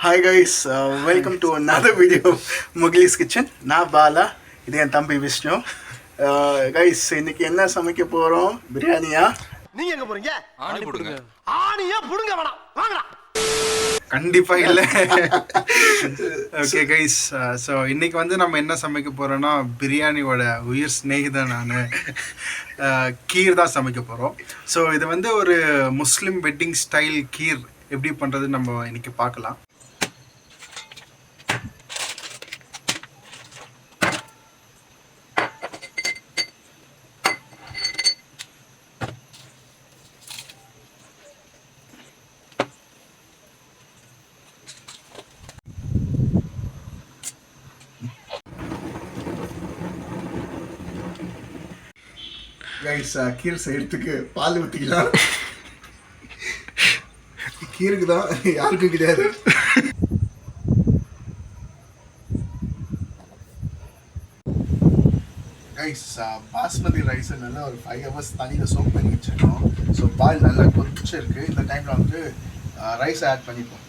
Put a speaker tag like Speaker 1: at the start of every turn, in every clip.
Speaker 1: Hi guys, welcome to another video of Mughli's Kitchen. நான் பாலா, இது என் தம்பி விஷ்ணு. Guys, இன்னைக்கு என்ன சமைக்க போறோம்? பிரியாணியா?
Speaker 2: நீங்க எங்க போறீங்க? ஆணி புடுங்க. ஆணியா புடுங்க வேணாம். வாங்கடா.
Speaker 3: கண்டிப்பா இல்ல. ஓகே கைஸ், ஸோ இன்னைக்கு வந்து நம்ம என்ன சமைக்க போறோம்னா பிரியாணியோட உயிர் ஸ்நேகிதன் நான் கீர் தான் சமைக்க போறோம். ஸோ இது வந்து ஒரு முஸ்லிம் வெட்டிங் ஸ்டைல் கீர் எப்படி பண்றது நம்ம இன்னைக்கு பார்க்கலாம்.
Speaker 1: கைஸ், கீர் செய்யறதுக்கு பால் ஊற்றிக்கலாம். கீருக்கு தான், யாருக்கும் கிடையாது. கைஸ், பாஸ்மதி ரைஸ் நல்லா ஒரு 5 hours தண்ணியில் சோக் பண்ணி வச்சிருக்கோம். ஸோ பால் நல்லா கொதிச்சிருக்கு. இந்த டைமில் வந்து ரைஸ் ஆட் பண்ணிப்போம்.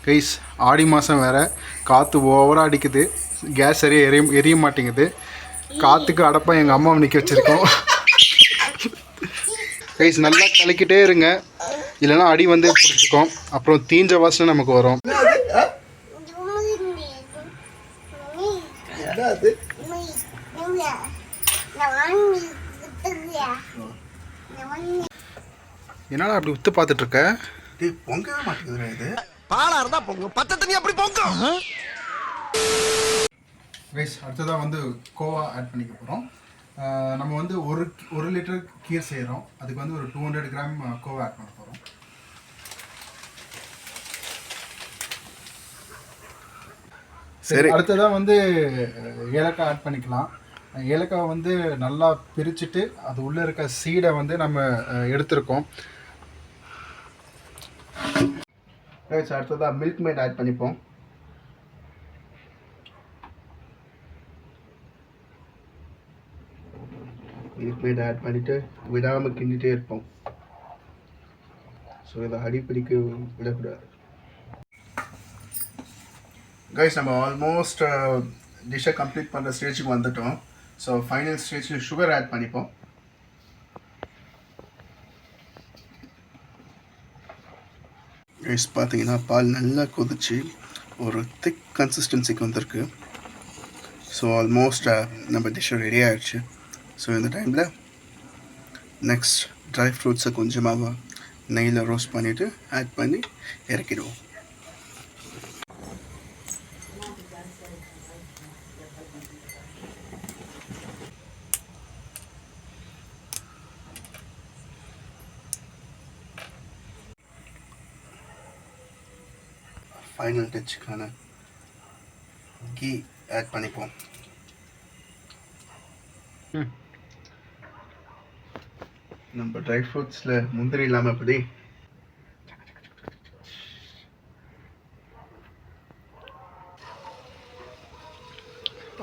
Speaker 3: கைஸ், ஆடி மாதம் வேறு, காற்று ஓவராக அடிக்குது, கேஸ் சரியாக எரிய மாட்டேங்குது. காற்றுக்கு அடப்பா எங்கள் அம்மாவை நிற்க வச்சுருக்கோம். கைஸ், நல்லா கலக்கிட்டே இருங்க, இல்லைன்னா அடி வந்து பிடிச்சிக்கும். அப்புறம் தீஞ்ச வாசனை நமக்கு வரும். என்னடா அப்படி உத்து பார்த்துட்ருக்க?
Speaker 1: பொங்கவே மாட்டேங்குதுடா இது.
Speaker 2: பாலா இருந்தா பொங்கும், பச்சை தண்ணி அப்படி பொங்கும்.
Speaker 3: ரைஸ், அடுத்ததாக வந்து கோவா ஆட் பண்ணிக்க போகிறோம். நம்ம வந்து ஒரு லிட்டர் கீர் செய்கிறோம். அதுக்கு வந்து ஒரு 200 கிராம் கோவா ஆட் பண்ண போகிறோம். சரி, அடுத்ததாக வந்து ஏலக்காய் ஆட் பண்ணிக்கலாம். ஏலக்காய் வந்து நல்லா பிரிச்சுட்டு அது உள்ளே இருக்க சீடை வந்து நம்ம எடுத்திருக்கோம்.
Speaker 1: அடுத்ததாக மில்க் மேட் ஆட் பண்ணிப்போம். மில்க் மேட் ஆட் பண்ணிவிட்டு விடாமல் கிண்டிகிட்டே இருப்போம். ஸோ இதை அடிப்பிடிக்க விடக்கூடாது. கைஸ், நம்ம ஆல்மோஸ்ட் டிஷ்ஷை கம்ப்ளீட் பண்ணுற ஸ்டேஜுக்கு வந்துட்டோம். ஸோ ஃபைனல் ஸ்டேஜில் சுகர் ஆட் பண்ணிப்போம். ரைஸ் பார்த்தீங்கன்னா பால் நல்லா கொதிச்சு ஒரு திக் கன்சிஸ்டன்சிக்கு வந்திருக்கு. ஸோ ஆல்மோஸ்ட் நம்ம டிஷ்ஷு ரெடி ஆகிடுச்சு. ஸோ இந்த டைமில் நெக்ஸ்ட் ட்ரை ஃப்ரூட்ஸை கொஞ்சமாக நெய்யில் ரோஸ்ட் பண்ணிவிட்டு ஆட் பண்ணி இறக்கிடுவோம். ஃபைனல் டச்சுக்கான கீ ஆட் பண்ணிப்போம். நம்ம ட்ரை ஃப்ரூட்ஸில் முந்திரி இல்லாமல் எப்படி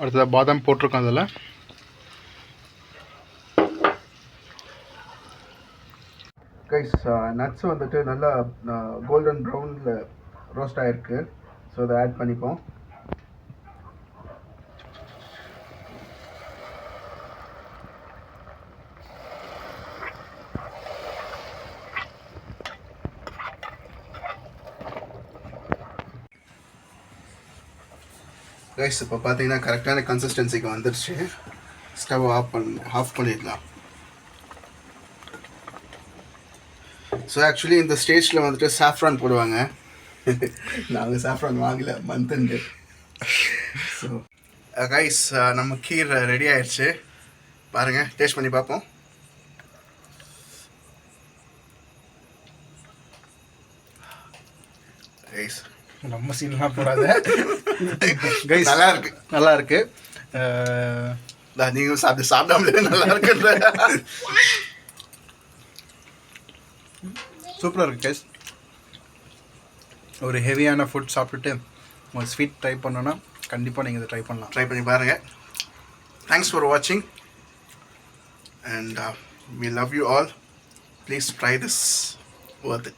Speaker 3: அடுத்ததாக பாதாம் போட்டிருக்கோம். அதில்
Speaker 1: கைஸ், நட்ஸ் வந்துட்டு நல்லா கோல்டன் ப்ரௌனில் ரோஸ்ட் ஆகிருக்கு. ஸோ அதை ஆட் பண்ணிப்போம். ரைஸ் இப்போ பார்த்தீங்கன்னா கரெக்டான கன்சிஸ்டன்சிக்கு வந்துடுச்சு. ஸ்டவ் ஆஃப் பண்ணிடலாம். ஸோ ஆக்சுவலி இந்த ஸ்டேஜில் வந்துட்டு சாஃப்ரான் போடுவாங்க. நாங்கள் சாஃப்ரான் வாங்கல, மந்த்துண்டு. ஸோ ரைஸ், நம்ம கீர் ரெடி ஆயிடுச்சு. பாருங்கள், டேஸ்ட் பண்ணி பார்ப்போம். ரைஸ்
Speaker 3: நம்ம சீன்லாம் போடாத. கைஸ்,
Speaker 1: நல்லா இருக்கு. நீங்களும் சாப்பிடாமலே நல்லா இருக்குன்ற.
Speaker 3: சூப்பராக இருக்குது கைஸ். ஒரு ஹெவியான ஃபுட் சாப்பிட்டுட்டு ஒரு ஸ்வீட் ட்ரை பண்ணோன்னா கண்டிப்பாக நீங்கள் இதை ட்ரை பண்ணலாம்.
Speaker 1: ட்ரை பண்ணி பாருங்கள். தேங்க்ஸ் ஃபார் வாட்சிங் and we love you all. Please try this. Worth it.